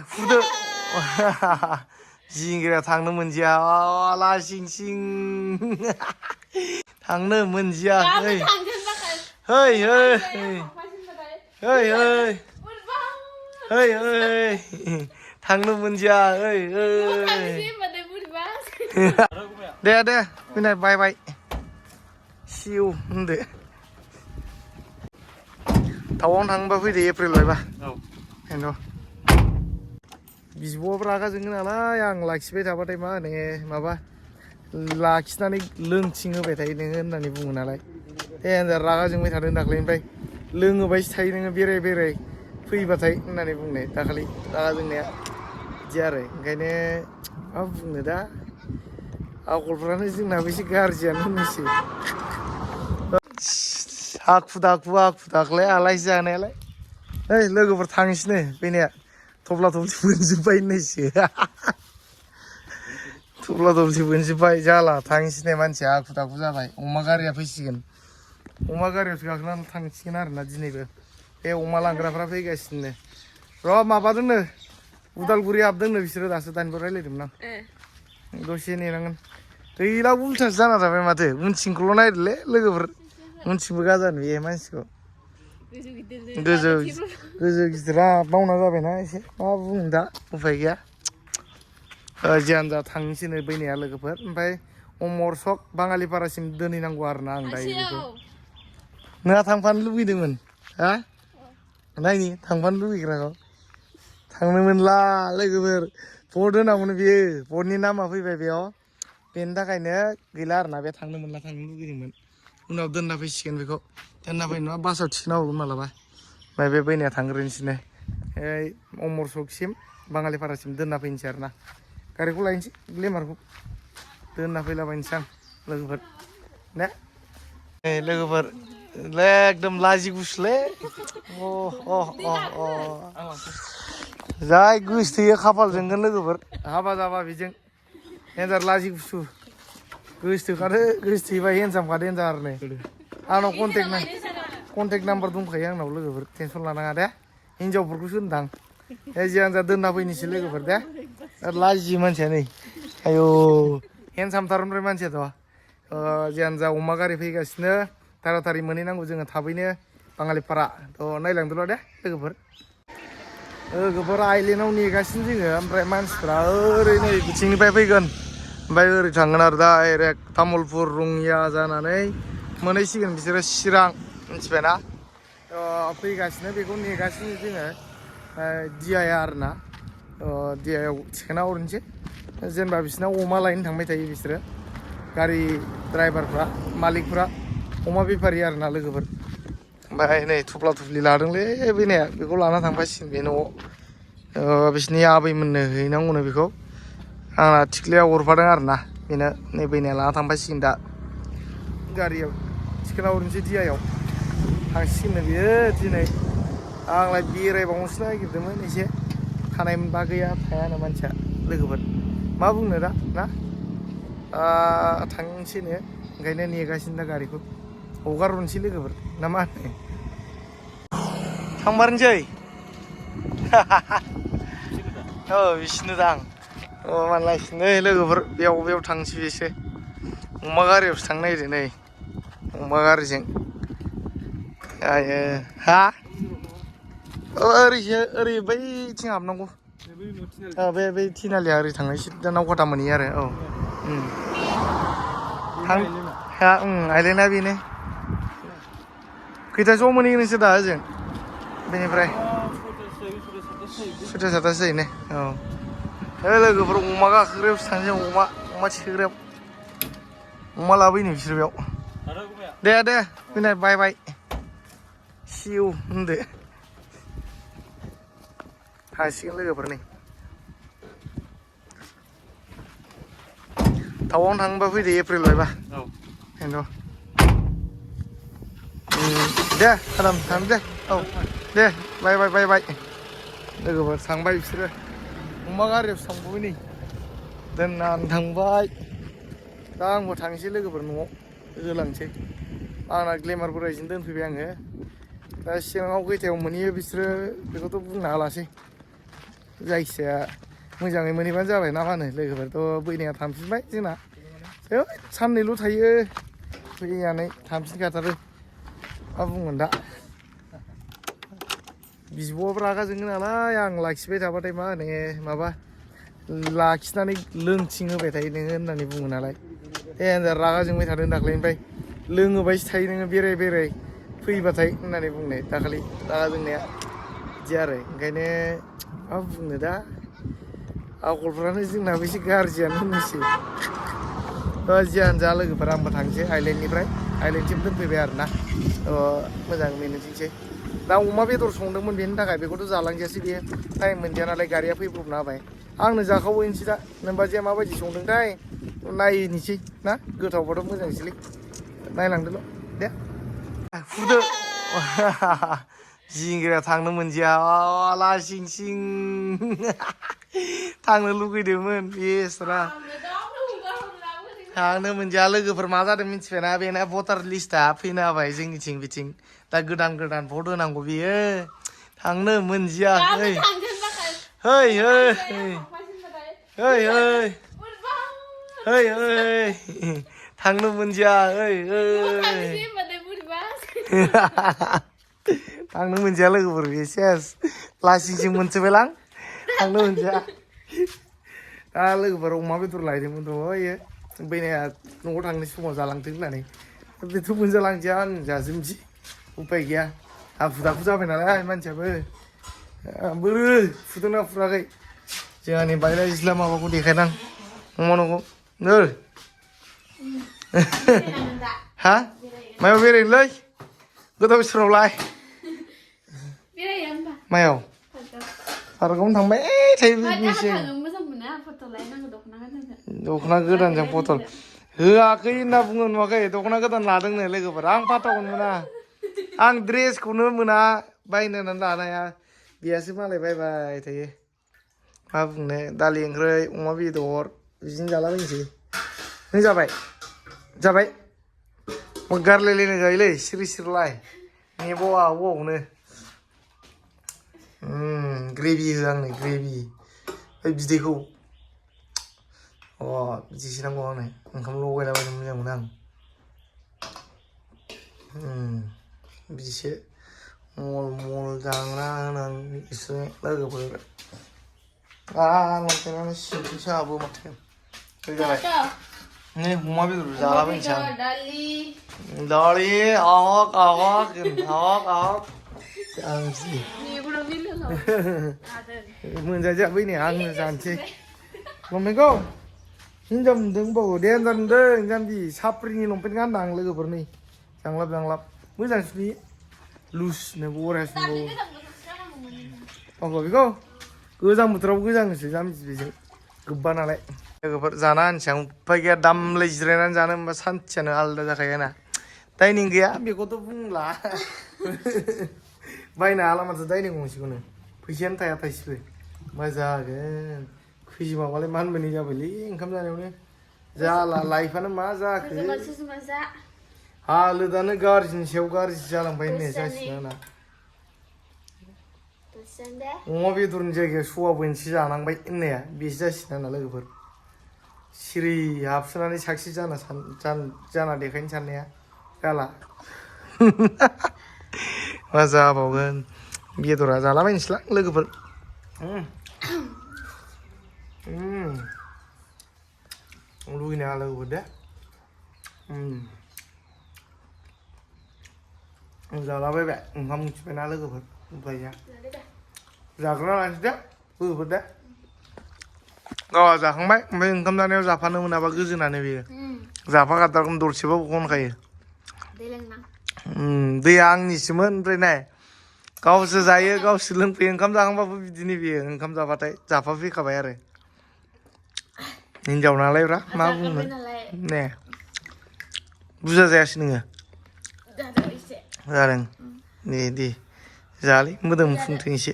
후드 지인이라 당는 문지야 라싱싱 당는 문지야 헤이 헤이 헤이 헤이 헤이 헤이 헤이 당는 문지야 헤이 헤이 네 그날 바이바이 시우 근데 타원 당바 फैदो एप्रिल बायबा हेन' बिब'आबो रागा जोङो नालाय आं लाखिबाय थाबाथाय मा होनो माबा लाखिनानै लोंथिंहोबाय थायो नोङो होननानै बुङो नालाय देनजार रागा जोंबाय थादों दाख्लैनिफ्राय लोङोबायसो थायो नोङो बेराय बेराय फैबाथाय होननानै बुंनाय दाखालि रागा जोंनाया बिदि आरो ओंखायनो मा बुंनो दा आखलफ्रानो जोंनाबो एसे गाज्रियानो होननोसै हाखु दाखुलाय आलासि जानायालाय ओइ लोगोफोर थांसैनो फैनाया थब्ला थब्लि बोनजोब्बाय होननायसो थब्ला थब्लि बोनजोब्बाय जाला थांसैनो मानसिया हाखु दाखु जाबाय अमा गारिया फैसिगोन अमा गारियावसो गाखोनानै थांसिगोन आरोना दिनैबो बे अमा लांग्राफ्रा फैगासिनो र' माबादोंनो उदालगुरि हाबदोंनो बिसोरो दासो दानिबो रायलायदोंमोन आं दसे नेनांगोन गैला उल्थासो जाना थाबाय माथो उनथिंखौल' नायदोलै लोगोफोर उनथिंबो गाजानो बे मानसिखौ गोजौ गिदिरा बावना जाबायना एसे मा बुंनो दा उफाय गैया जियानो जा थांनोसैनो बैनाया लोगोफोर ओमफ्राय अमर सक बाङालिपारासिम दोनहैनांगौ आरोना आं दायो बेखौ नोंहा थांफानो लुबैदोंमोन हा नायनि थांफानो लुबैग्राखौ थांनो मोनला लोगोफोर भट होनांगौनो बियो भटनि नामा फैबाय बेयाव बेनि थाखायनो गैला आरोना बे थांनो मोनला थांनो लुबैदोंमोन उनाव दोनना फैसिगोन बेखौ दोनना फैनो नङा बासाव थिखोना हरगोन मालाबा ओमफ्राय बे बैनाया थांग्रोनोसैनो ओइ अमर सकसिम बाङालिपारासिम दोनना फैनोसै आरोना गारिखौ लायनोसै ग्लेमारखौ दोनना फैलाबायनोसै आं लोगोफोर ने लोगोफोर एकदम लाजि गुसुलै जाय गोसोथोयो खाफाल जोंगोन लोगोफोर हाबा जाबा बेजों देन्जार लाजि गुसु गोसोथोखादो गोसोथोयोबा हेन्डसामखा देन्जार नै आंनाव कन्टेक्ट नाम्बार दंखायो आंनाव लोगोफोर टेनसन लानाङा दे हिनजावफोरखौसो होनदां जियानो जा दोनना फैनोसै लोगोफोर दे लाजियो मानसिया नै आयौ हेन्डसामथार ओमफ्राय मानसियाथ' जियानो जा अमा गारि फैगासिनो थाराथारि मोनहैनांगौ जोङो थाबैनो बाङालिपारा थ' नायलांदोल' दे लोगोफोर आइलेण्डआव नेगासिनो जोङो ओमफ्राय मानसिफ्रा ओरै नै बिथिंनिफ्राय फैगोन ओमफ्राय ओरै थांगोन आरो डाइरेक्ट तामुलपुर रङिया जानानै मोनहैसिगोन बिसोरो चिरां मिथिबायना फैगासिनो बेखौ नेगासिनो जोङो दियाया आरोना दियायाव थिखोना हरनोसै जेनेबा बिसोरना अमा लायनो थांबाय थायो बिसोरो गारि ड्राइभारफ्रा मालिकफ्रा अमा बेफारि आरोना लोगोफोर ओमफ्राय नै थफ्ला थफ्लि लादोंलै बैनाया बेखौ लाना थांफासिगोन बे न'आव बिसोरनि आबैमोननो हैनांगौनो बेखौ आंना थिख्लियाव हरफादों आरोना बेनो नै बैनाया लाना थांफासिगोन दा गारियाव थिखोना हरनोसै दियायाव थांसिगोननो बियो दिनै आंलाय बेरायबावनोसो नागिरदोंमोन एसे थानाय मोनबा गैया थायानो मानसिया लोगोफोर मा बुंनो दा ना थांसैनो ओंखायनो नेगासिनो दा गारिखौ हगारहरनोसै लोगोफोर ना मा होनो थांमारनोसै बिसिनो दां मानलायसिनो लोगोफोर बेयाव थांसै बेसो अमा गारियावसो थांनो नागिरदों नै अमा गारिजों हा ओरै बैथिं हाबनांगौ बे थिनालिया ओरै थांनाय सिदा नावकाटा मोनहैयो आरो आइलेण्डआ बेनो खैथासोआव मोनहैगोन नोंसोर दा ओजों बेनिफ्राय 6ता 7तासो जायो ने लोगोफोर अमा गाखोग्रायावसो थांसै अमा थिखोग्रायाव अमा लाबोयो बिसोर बेयाव दे फैनाय बाय सिउ होनदो थांसिगोन लोगोफोर नै टावांआव थांबा फैदो एप्रिल बायबा बेनोथ' दे आराम थांदो दे दे बाय लोगोफोर थांबाय बिसोरो अमा गारियावसो थांबाय नै दोननानै थांबाय दा आंबो थांसै लोगोफोर न'आव होलांसै आंना ग्लेमार बोराइजों दोनफैबाय आङो दा सिगाङाव खैथायाव मोनहैयो बिसोरो बेखौथ' बुंनो हालासै जायखिजाया मोजाङै मोनहैबानो जाबाय ना मा होनो लोगोफोरथ' बैनाया थांफिनबाय जोंना साननैल' थायो फैनानै थांफिनखाथारो मा बुंगोन दा बिब'आबो रागा जोङो नालाय आं लाखिबाय थाबाथाय मा होनो माबा लाखिनानै लोंथिं होबाय थायो नोङो होननानै बुङो नालाय रागा जोंबाय थादों दाख्लैनिफ्राय लोङोबायसो थायो नोङो बेराय बेराय फैबाथाय होननानै बुंनाय दाखालि रागा जोंनाया बिदि आरो ओंखायनो मा बुंनो दा आखलफ्रानो जोंनाबो एसे गाज्रियानो होननोसै जियानो जा लोगोफोर आंबो थांसै आइलेण्डनिफ्राय आइलेण्डसिम दोनफैबाय आरो ना मोजां बेनोसै दा अमा बेदर संदोंमोन बेनि थाखाय बेखौथ' जालांजायासै बेयो टाइम मोनदिया नालाय गारिया फैब्रबना होबाय आंनो जाखावहैनोसै दा नोमबाजैया माबायदि संदोंथाय नायनोसै ना गोथावबाथ' मोजांसैलै नायलांदोल' दे फुदो जिंगिरा थांनो मोनदिया लासिं सिं थांनो लुगैदोंमोन बेस्रा थांनो मोनदिया लोगोफोर मा जादों मिथिबायना बेना भटार लिस्टआ फैनो होबाय जोंनिथिं बिथिं दा गोदान गोदान भट होनांगौ बियो थांनो मोनदियाखै है है है है है है थांनो मोनदिया ओइ थांनो मोनदिया लोगोफोर बे सेस लासिंसिं मोनसोबायलां थांनो मोनदिया दा लोगोफोर अमा बेदर लायदोंमोन दहायो बैनाया न'आव थांनाय समाव जालांथों होननानै बेथ' मोनजालांदिया आं जाजोबनोसै उपाय गैया हाखु दाखु जाबाय नालाय मानसियाबो बोरो फुदोंना फुराखै जोंहानि बायला जिला माबाखौ देखायदां अमा न'खौ हा मायाव बेरायनोलै गोदाव बोसोरावलाय मायाव पार्कआवनो थांबाय थायो बेसे दख'ना गोदानजों फट' होआखै होनना बुङो नुवाखै दख'ना गोदान लादोंनो लोगोफोर आं फाथाखौनो मोना आं ड्रेसखौनो मोना बायनो होननानै लानाया बेयासो मालाय बायबाय थायो मा बुंनो दालि ओंख्रै अमा बेदर बिदिनो जालाबायनोसै नों जाबाय जाबाय गारलायलायनाय जायोलै सिरि सिरिलाय नेबावा अबावनो ग्रेभि हो आंनो ग्रेभि बै बिदैखौ बिदिसो नांगौ आंनो ओंखाम लगायलाबायनो मोजां मोनो आं बिदिसो मल मल जाग्रा होनां एसे लोगोफोर लंपेन्टआनो सिंखौसो हाबो माथो जाबाय नै अमा बेदर जालाबायनोसै आं दालि आहक आहक आहक आहक जानोसै मोनजाजाबै नै आंनो जानोसै लंपेन्टखौ हिनजाव नुदोंबावो देन्जार नुदों जाम्बि साप्रिनि लंपेन्ट गानदां आं लोगोफोर नै जांलाब जांलाब मोजांसो नुयो लुजनो बरियासो नुबावो बेखौ गोजां बोथोराव गोजाङोसो जाम्बि बेजों गोबा नालाय लोगोफोर जाना होनसै आं उफाय गैया दामलाय जिरायनानै जानो होनबा सान्थियानो आलादा जाखायो ना डाइनिं गैया बेखौथ' बुंला बायनो हाला माथो डाइनिं गंसेखौनो फैसायानो थाया थाइसेबो मा जागोन खैजिमाबालाय मा होनबाय जाबायलै ओंखाम जानायावनो जाला लाइफआनो मा जाखो हालोदानो गाज्रिनि सायाव गाज्रि जालांबाय होननाय जासिगोन आंना अमा बेदरनि जायगायाव सयाबिनसो जानांबाय होननाया बेसो जासिगोन आंना लोगोफोर सिरि हाबसोनानै साक्सेस जाना देखायनो साननाया जाला मा जाबावगोन बेदरा जालाबायनोसैलां लोगोफोर लुगैनाङा लोगोफोर दे जालाबायबाय ओंखाम उखैबायना लोगोफोर उफाय गैया जाग्रोना लानोसै दे लोगोफोर दे जाखांबाय ओमफ्राय ओंखाम जानायाव जाफानो मोनाबा गोजोनानो बेयो जाफाखाथारगोन दरसेबाबो खनखायो दैया आंनिसोमोन ओमफ्राय नाय गावसो जायो गावसो लोंफैयो ओंखाम जाखांबाबो बिदिनो बेयो ओंखाम जाबाथाय जाफाफैखाबाय आरो हिनजाव नालायब्रा मा बुंनो ने बुरजा जायासै नोङो जादों दे जालै मोदोम फुंथों एसे